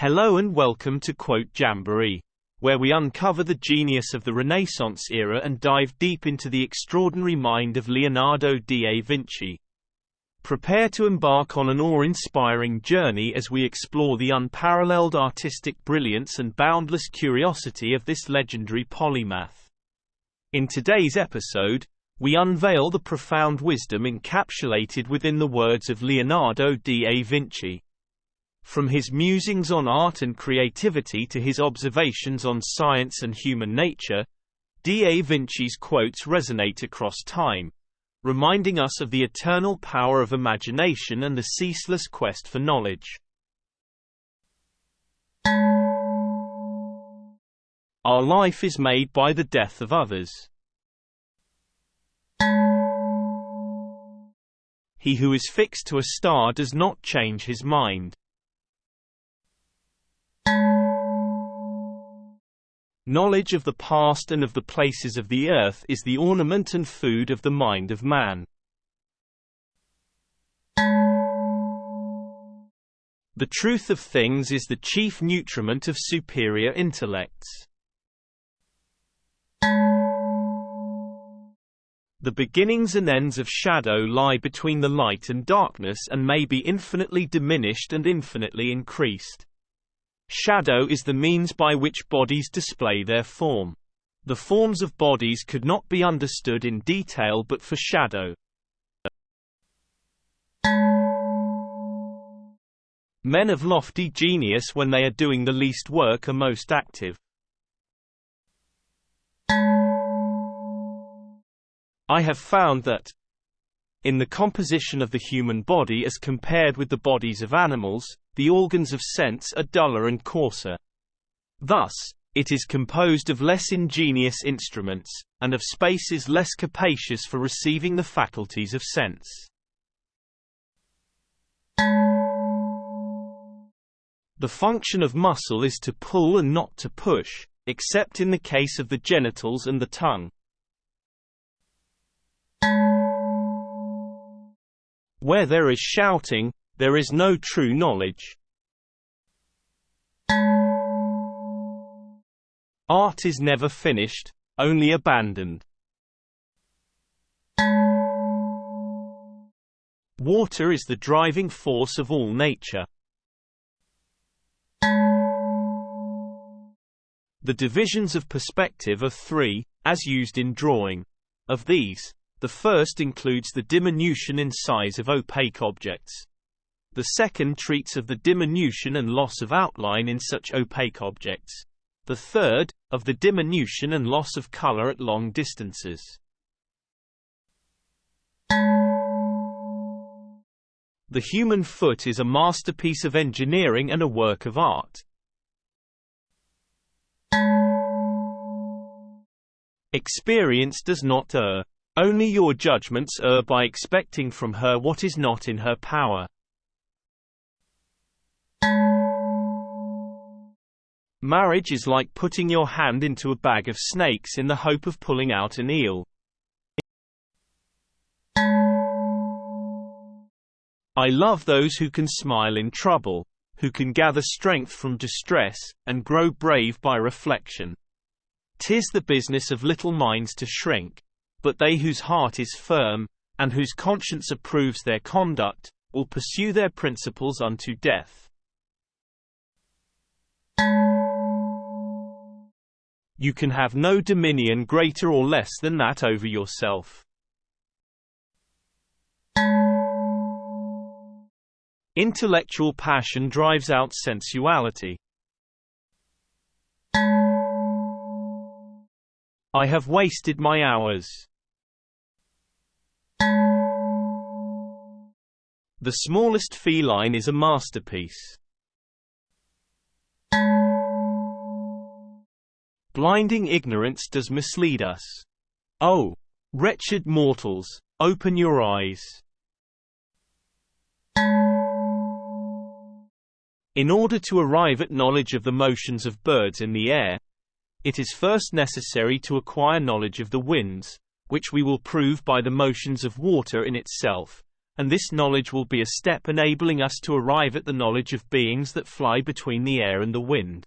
Hello and welcome to Quote Jamboree, where we uncover the genius of the Renaissance era and dive deep into the extraordinary mind of Leonardo da Vinci. Prepare to embark on an awe-inspiring journey as we explore the unparalleled artistic brilliance and boundless curiosity of this legendary polymath. In today's episode, we unveil the profound wisdom encapsulated within the words of Leonardo da Vinci. From his musings on art and creativity to his observations on science and human nature, da Vinci's quotes resonate across time, reminding us of the eternal power of imagination and the ceaseless quest for knowledge. Our life is made by the death of others. He who is fixed to a star does not change his mind. Knowledge of the past and of the places of the earth is the ornament and food of the mind of man. The truth of things is the chief nutriment of superior intellects. The beginnings and ends of shadow lie between the light and darkness and may be infinitely diminished and infinitely increased. Shadow is the means by which bodies display their form. The forms of bodies could not be understood in detail but for shadow. Men of lofty genius, when they are doing the least work, are most active. I have found that, in the composition of the human body as compared with the bodies of animals, the organs of sense are duller and coarser. Thus, it is composed of less ingenious instruments, and of spaces less capacious for receiving the faculties of sense. The function of muscle is to pull and not to push, except in the case of the genitals and the tongue. Where there is shouting, there is no true knowledge. Art is never finished, only abandoned. Water is the driving force of all nature. The divisions of perspective are three, as used in drawing. Of these, the first includes the diminution in size of opaque objects. The second treats of the diminution and loss of outline in such opaque objects. The third, of the diminution and loss of color at long distances. The human foot is a masterpiece of engineering and a work of art. Experience does not err. Only your judgments err by expecting from her what is not in her power. Marriage is like putting your hand into a bag of snakes in the hope of pulling out an eel. I love those who can smile in trouble, who can gather strength from distress, and grow brave by reflection. 'Tis the business of little minds to shrink, but they whose heart is firm, and whose conscience approves their conduct, will pursue their principles unto death. You can have no dominion greater or less than that over yourself. Intellectual passion drives out sensuality. I have wasted my hours. The smallest feline is a masterpiece. Blinding ignorance does mislead us. Oh, wretched mortals, open your eyes. In order to arrive at knowledge of the motions of birds in the air, it is first necessary to acquire knowledge of the winds, which we will prove by the motions of water in itself, and this knowledge will be a step enabling us to arrive at the knowledge of beings that fly between the air and the wind.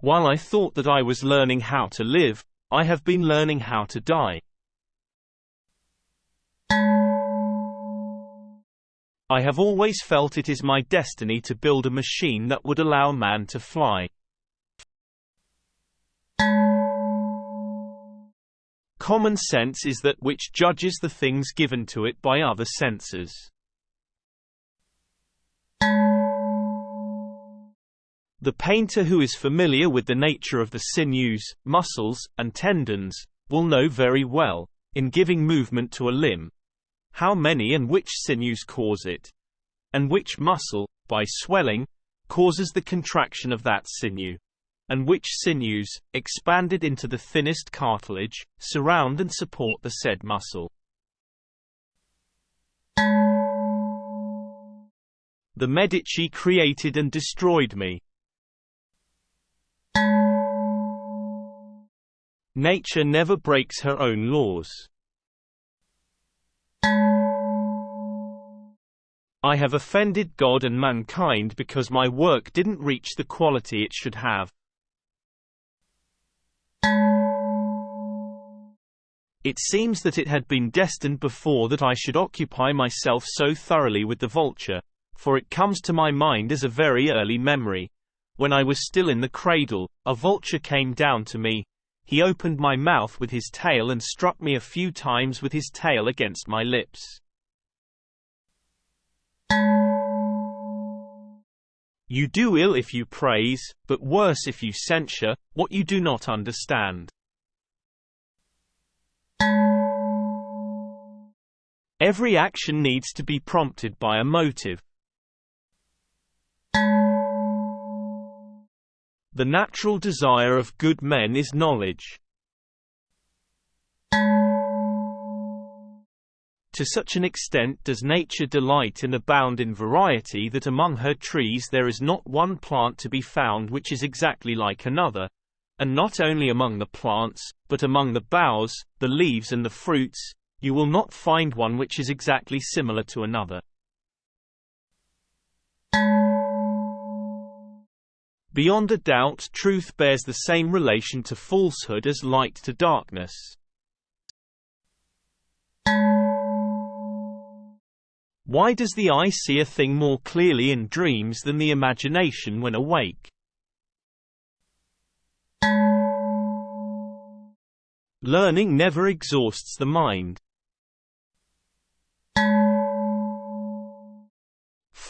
While I thought that I was learning how to live, I have been learning how to die. I have always felt it is my destiny to build a machine that would allow man to fly. Common sense is that which judges the things given to it by other senses. The painter who is familiar with the nature of the sinews, muscles, and tendons, will know very well, in giving movement to a limb, how many and which sinews cause it, and which muscle, by swelling, causes the contraction of that sinew, and which sinews, expanded into the thinnest cartilage, surround and support the said muscle. The Medici created and destroyed me. Nature never breaks her own laws. I have offended God and mankind because my work didn't reach the quality it should have. It seems that it had been destined before that I should occupy myself so thoroughly with the vulture, for it comes to my mind as a very early memory. When I was still in the cradle, a vulture came down to me. He opened my mouth with his tail and struck me a few times with his tail against my lips. You do ill if you praise, but worse if you censure what you do not understand. Every action needs to be prompted by a motive. The natural desire of good men is knowledge. To such an extent does nature delight and abound in variety that among her trees there is not one plant to be found which is exactly like another, and not only among the plants, but among the boughs, the leaves and the fruits, you will not find one which is exactly similar to another. Beyond a doubt, truth bears the same relation to falsehood as light to darkness. Why does the eye see a thing more clearly in dreams than the imagination when awake? Learning never exhausts the mind.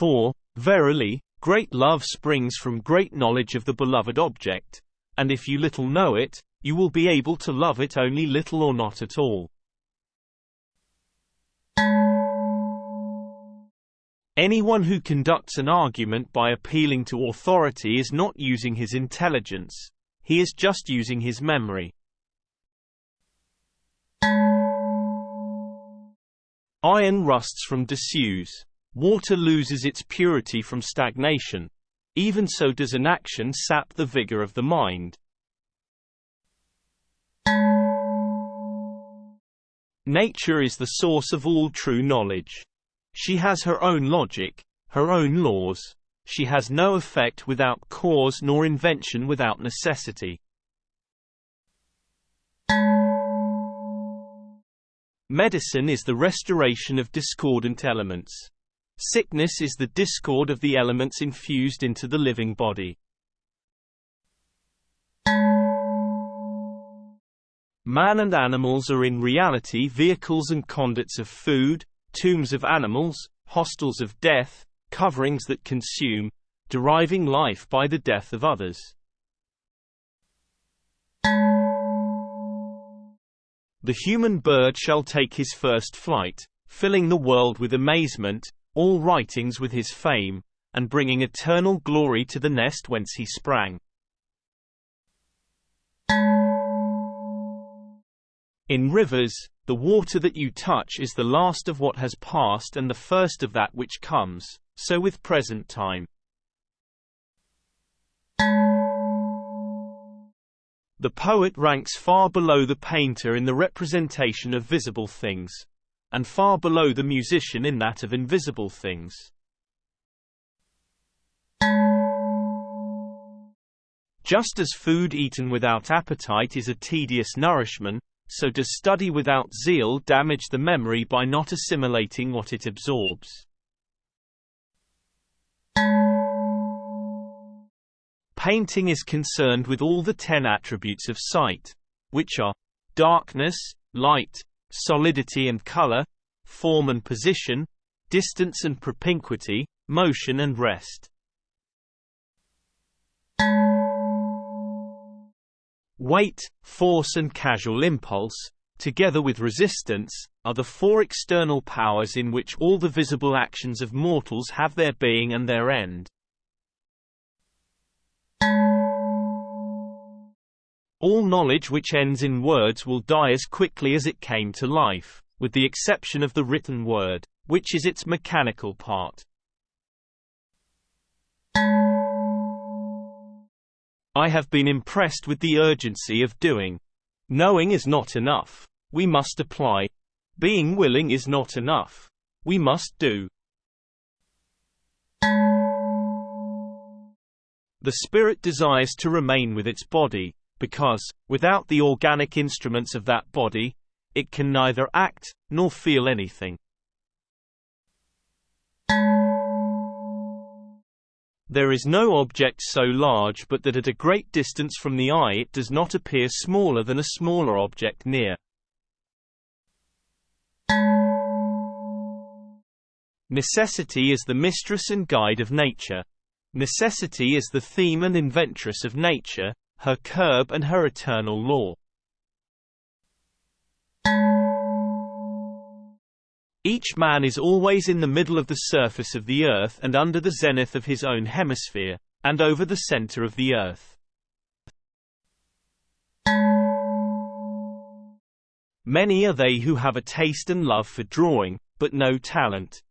For, verily, great love springs from great knowledge of the beloved object, and if you little know it, you will be able to love it only little or not at all. Anyone who conducts an argument by appealing to authority is not using his intelligence, he is just using his memory. Iron rusts from disuse. Water loses its purity from stagnation. Even so does an action sap the vigor of the mind. Nature is the source of all true knowledge. She has her own logic, her own laws. She has no effect without cause nor invention without necessity. Medicine is the restoration of discordant elements. Sickness is the discord of the elements infused into the living body. Man and animals are in reality vehicles and conduits of food, tombs of animals, hostels of death, coverings that consume, deriving life by the death of others. The human bird shall take his first flight, filling the world with amazement, all writings with his fame, and bringing eternal glory to the nest whence he sprang. In rivers, the water that you touch is the last of what has passed and the first of that which comes, so with present time. The poet ranks far below the painter in the representation of visible things, and far below the musician in that of invisible things. Just as food eaten without appetite is a tedious nourishment, so does study without zeal damage the memory by not assimilating what it absorbs. Painting is concerned with all the 10 attributes of sight, which are darkness, light, solidity and color, form and position, distance and propinquity, motion and rest. Weight, force and casual impulse, together with resistance, are the 4 external powers in which all the visible actions of mortals have their being and their end. All knowledge which ends in words will die as quickly as it came to life, with the exception of the written word, which is its mechanical part. I have been impressed with the urgency of doing. Knowing is not enough. We must apply. Being willing is not enough. We must do. The spirit desires to remain with its body, because, without the organic instruments of that body, it can neither act, nor feel anything. There is no object so large but that at a great distance from the eye it does not appear smaller than a smaller object near. Necessity is the mistress and guide of nature. Necessity is the theme and inventress of nature, her curb and her eternal law. Each man is always in the middle of the surface of the earth and under the zenith of his own hemisphere, and over the center of the earth. Many are they who have a taste and love for drawing, but no talent.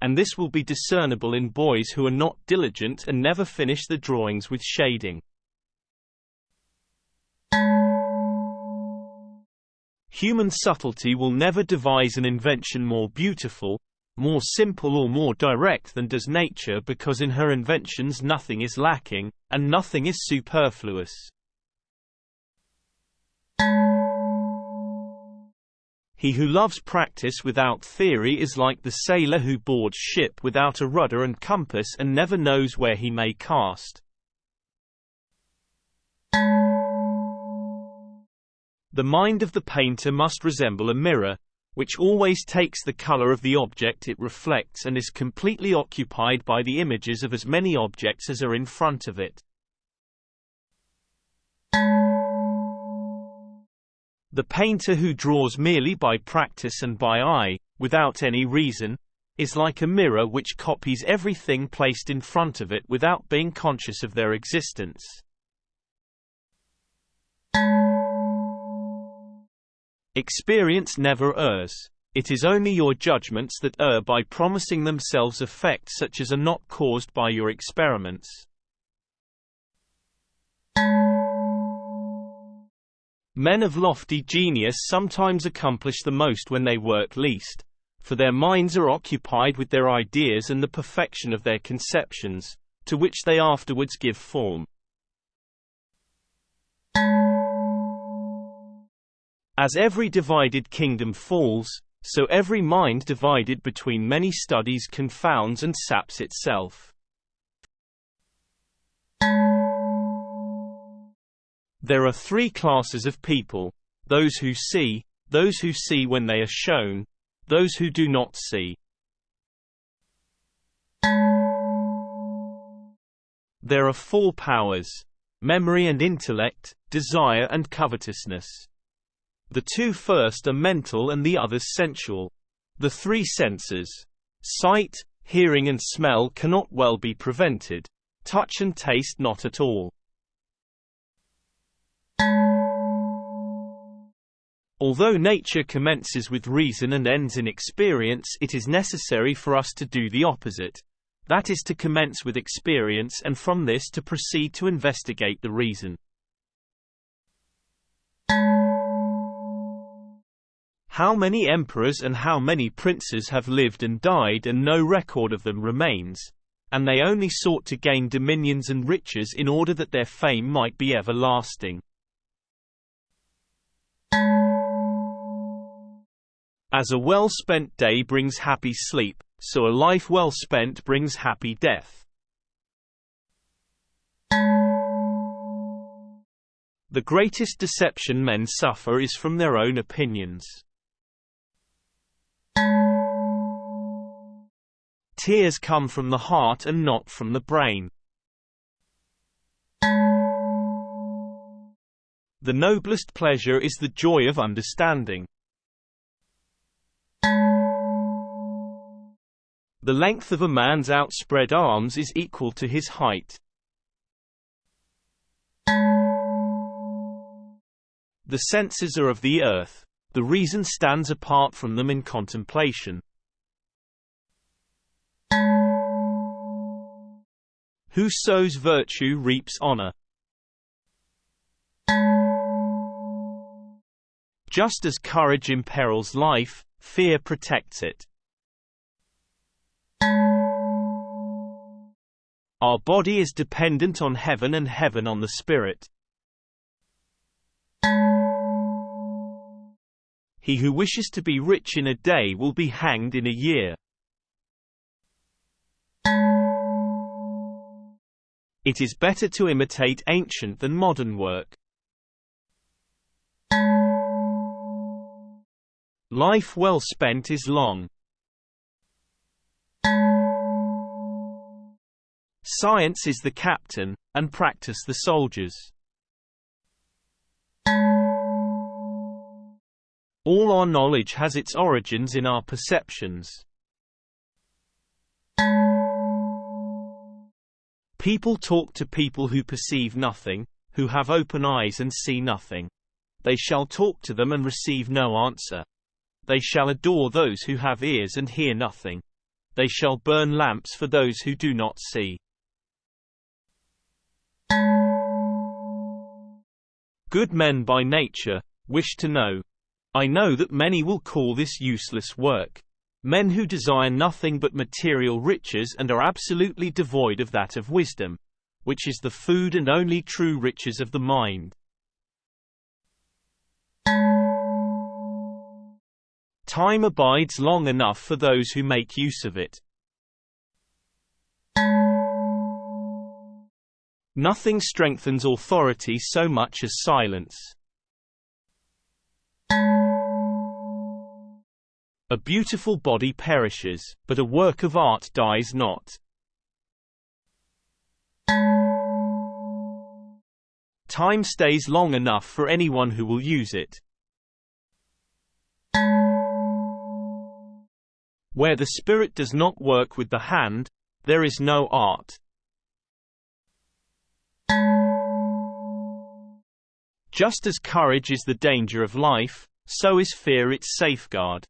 And this will be discernible in boys who are not diligent and never finish the drawings with shading. Human subtlety will never devise an invention more beautiful, more simple or more direct than does nature, because in her inventions nothing is lacking, and nothing is superfluous. He who loves practice without theory is like the sailor who boards ship without a rudder and compass and never knows where he may cast. The mind of the painter must resemble a mirror, which always takes the color of the object it reflects and is completely occupied by the images of as many objects as are in front of it. The painter who draws merely by practice and by eye, without any reason, is like a mirror which copies everything placed in front of it without being conscious of their existence. Experience never errs. It is only your judgments that err by promising themselves effects such as are not caused by your experiments. Men of lofty genius sometimes accomplish the most when they work least, for their minds are occupied with their ideas and the perfection of their conceptions, to which they afterwards give form. As every divided kingdom falls, so every mind divided between many studies confounds and saps itself. There are 3 classes of people: those who see when they are shown, those who do not see. There are 4 powers: memory and intellect, desire and covetousness. The 2 first are mental and the others sensual. The 3 senses, sight, hearing and smell, cannot well be prevented, touch and taste not at all. Although nature commences with reason and ends in experience, it is necessary for us to do the opposite, that is to commence with experience and from this to proceed to investigate the reason. How many emperors and how many princes have lived and died, and no record of them remains, and they only sought to gain dominions and riches in order that their fame might be everlasting. As a well-spent day brings happy sleep, so a life well spent brings happy death. The greatest deception men suffer is from their own opinions. Tears come from the heart and not from the brain. The noblest pleasure is the joy of understanding. The length of a man's outspread arms is equal to his height. The senses are of the earth. The reason stands apart from them in contemplation. Who sows virtue reaps honor. Just as courage imperils life, fear protects it. Our body is dependent on heaven and heaven on the spirit. He who wishes to be rich in a day will be hanged in a year. It is better to imitate ancient than modern work. Life well spent is long. Science is the captain, and practice the soldiers. All our knowledge has its origins in our perceptions. People talk to people who perceive nothing, who have open eyes and see nothing. They shall talk to them and receive no answer. They shall adore those who have ears and hear nothing. They shall burn lamps for those who do not see. Good men by nature wish to know. I know that many will call this useless work. Men who desire nothing but material riches and are absolutely devoid of that of wisdom, which is the food and only true riches of the mind. Time abides long enough for those who make use of it. Nothing strengthens authority so much as silence. A beautiful body perishes, but a work of art dies not. Time stays long enough for anyone who will use it. Where the spirit does not work with the hand, there is no art. Just as courage is the danger of life, so is fear its safeguard.